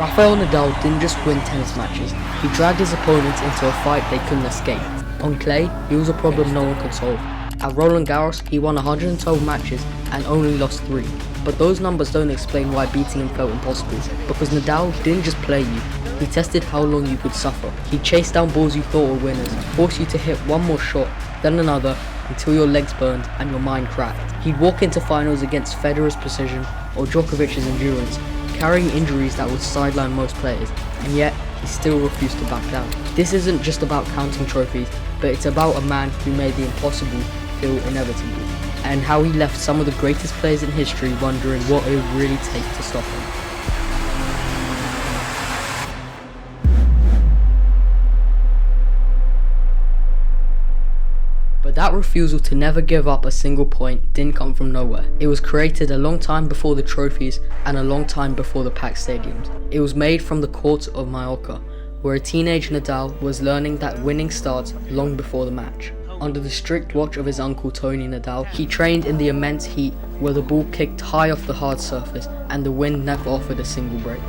Rafael Nadal didn't just win tennis matches, he dragged his opponents into a fight they couldn't escape. On clay, he was a problem no one could solve. At Roland Garros, he won 112 matches and only lost 3. But those numbers don't explain why beating him felt impossible, because Nadal didn't just play you, he tested how long you could suffer. He chased down balls you thought were winners, forced you to hit one more shot, then another, until your legs burned and your mind cracked. He'd walk into finals against Federer's precision or Djokovic's endurance, carrying injuries that would sideline most players, and yet he still refused to back down. This isn't just about counting trophies, but it's about a man who made the impossible feel inevitable, and how he left some of the greatest players in history wondering what it would really take to stop him. But that refusal to never give up a single point didn't come from nowhere. It was created a long time before the trophies and a long time before the packed stadiums. It was made from the courts of Mallorca, where a teenage Nadal was learning that winning starts long before the match. Under the strict watch of his uncle Tony Nadal, he trained in the immense heat where the ball kicked high off the hard surface and the wind never offered a single break.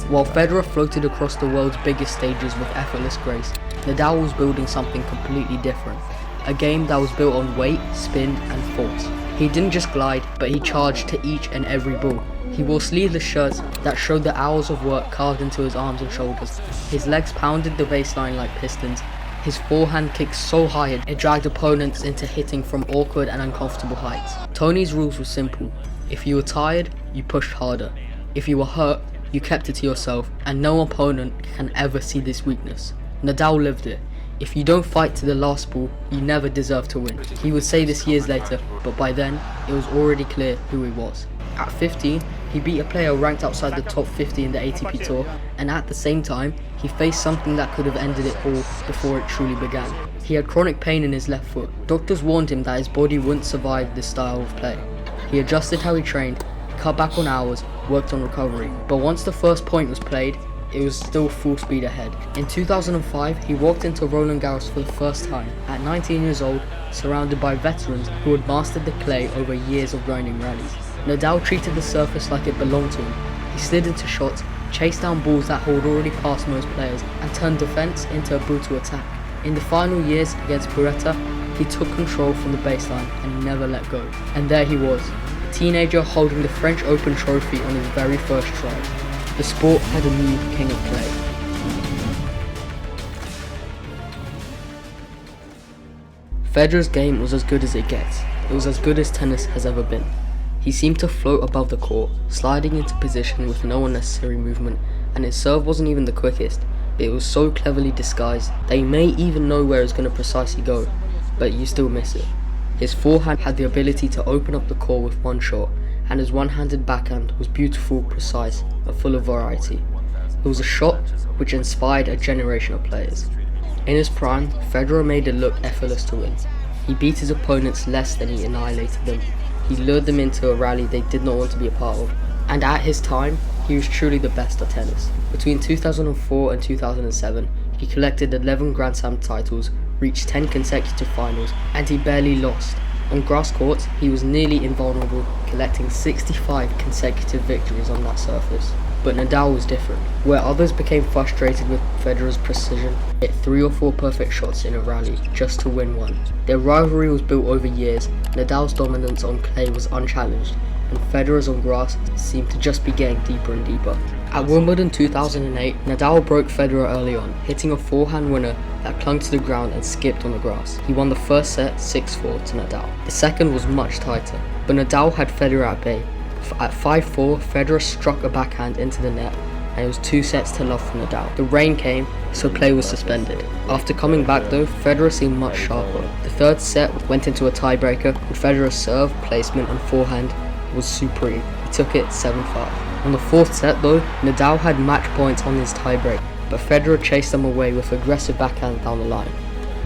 While Federer floated across the world's biggest stages with effortless grace, Nadal was building something completely different. A game that was built on weight, spin and force. He didn't just glide, but he charged to each and every ball. He wore sleeveless shirts that showed the hours of work carved into his arms and shoulders. His legs pounded the baseline like pistons. His forehand kicked so high it dragged opponents into hitting from awkward and uncomfortable heights. Tony's rules were simple. If you were tired, you pushed harder. If you were hurt, you kept it to yourself, and no opponent can ever see this weakness. Nadal lived it. If you don't fight to the last ball, you never deserve to win. He would say this years later, but by then, it was already clear who he was. At 15, he beat a player ranked outside the top 50 in the ATP Tour, and at the same time, he faced something that could have ended it all before it truly began. He had chronic pain in his left foot. Doctors warned him that his body wouldn't survive this style of play. He adjusted how he trained, cut back on hours, worked on recovery. But once the first point was played, it was still full speed ahead. In 2005, he walked into Roland Garros for the first time, at 19 years old, surrounded by veterans who had mastered the clay over years of grinding rallies. Nadal treated the surface like it belonged to him. He slid into shots, chased down balls that had already passed most players, and turned defense into a brutal attack. In the final years against Pureta, he took control from the baseline and never let go. And there he was, a teenager holding the French Open trophy on his very first try. The sport had a new king of clay. Federer's game was as good as it gets. It was as good as tennis has ever been. He seemed to float above the court, sliding into position with no unnecessary movement, and his serve wasn't even the quickest, but it was so cleverly disguised that you may even know where it's going to precisely go, but you still miss it. His forehand had the ability to open up the court with one shot, and his one-handed backhand was beautiful, precise, and full of variety. It was a shot which inspired a generation of players. In his prime, Federer made it look effortless to win. He beat his opponents less than he annihilated them. He lured them into a rally they did not want to be a part of. And at his time, he was truly the best at tennis. Between 2004 and 2007, he collected 11 Grand Slam titles, reached 10 consecutive finals, and he barely lost. On grass courts, he was nearly invulnerable, collecting 65 consecutive victories on that surface. But Nadal was different. Where others became frustrated with Federer's precision, he hit 3 or 4 perfect shots in a rally just to win one. Their rivalry was built over years. Nadal's dominance on clay was unchallenged, and Federer's on grass seemed to just be getting deeper and deeper. At Wimbledon 2008, Nadal broke Federer early on, hitting a forehand winner that clung to the ground and skipped on the grass. He won the first set 6-4 to Nadal. The second was much tighter, but Nadal had Federer at bay. At 5-4, Federer struck a backhand into the net, and it was 2 sets to love for Nadal. The rain came, so play was suspended. After coming back though, Federer seemed much sharper. The third set went into a tiebreaker, and Federer's serve, placement and forehand was supreme. He took it 7-5. On the fourth set though, Nadal had match points on his tiebreak, but Federer chased them away with aggressive backhand down the line.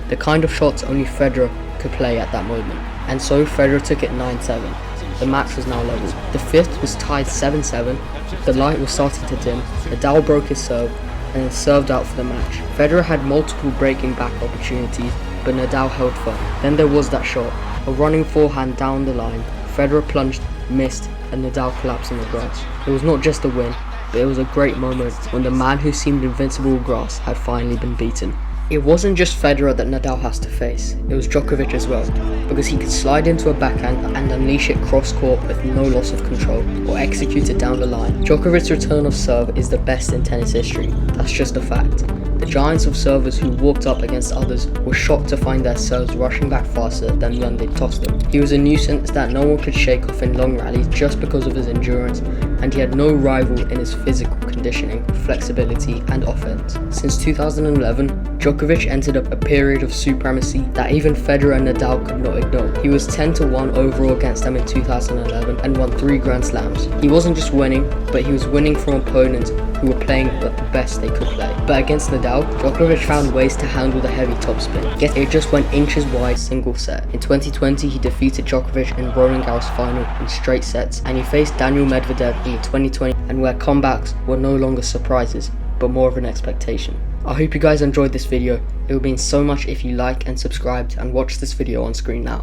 The kind of shots only Federer could play at that moment, and so Federer took it 9-7. The match was now level. The fifth was tied 7-7, the light was starting to dim, Nadal broke his serve, and then served out for the match. Federer had multiple breaking back opportunities, but Nadal held firm. Then there was that shot, a running forehand down the line. Federer plunged, missed, and Nadal collapsed on the grass. It was not just a win, but it was a great moment when the man who seemed invincible with grass had finally been beaten. It wasn't just Federer that Nadal has to face, it was Djokovic as well, because he could slide into a backhand and unleash it cross-court with no loss of control, or execute it down the line. Djokovic's return of serve is the best in tennis history, that's just a fact. The giants of servers who walked up against others were shocked to find their serves rushing back faster than when they tossed them. He was a nuisance that no one could shake off in long rallies just because of his endurance, and he had no rival in his physical conditioning, flexibility and offense. Since 2011, Djokovic entered a period of supremacy that even Federer and Nadal could not ignore. He was 10-1 overall against them in 2011 and won 3 Grand Slams. He wasn't just winning, but he was winning from opponents who were playing the best they could play. But against Nadal, Djokovic found ways to handle the heavy topspin, yet it just went inches wide single set. In 2020, he defeated Djokovic in Roland Garros final in straight sets, and he faced Daniel Medvedev in the 2020, and where comebacks were no longer surprises, but more of an expectation. I hope you guys enjoyed this video. It would mean so much if you like and subscribed and watch this video on screen now.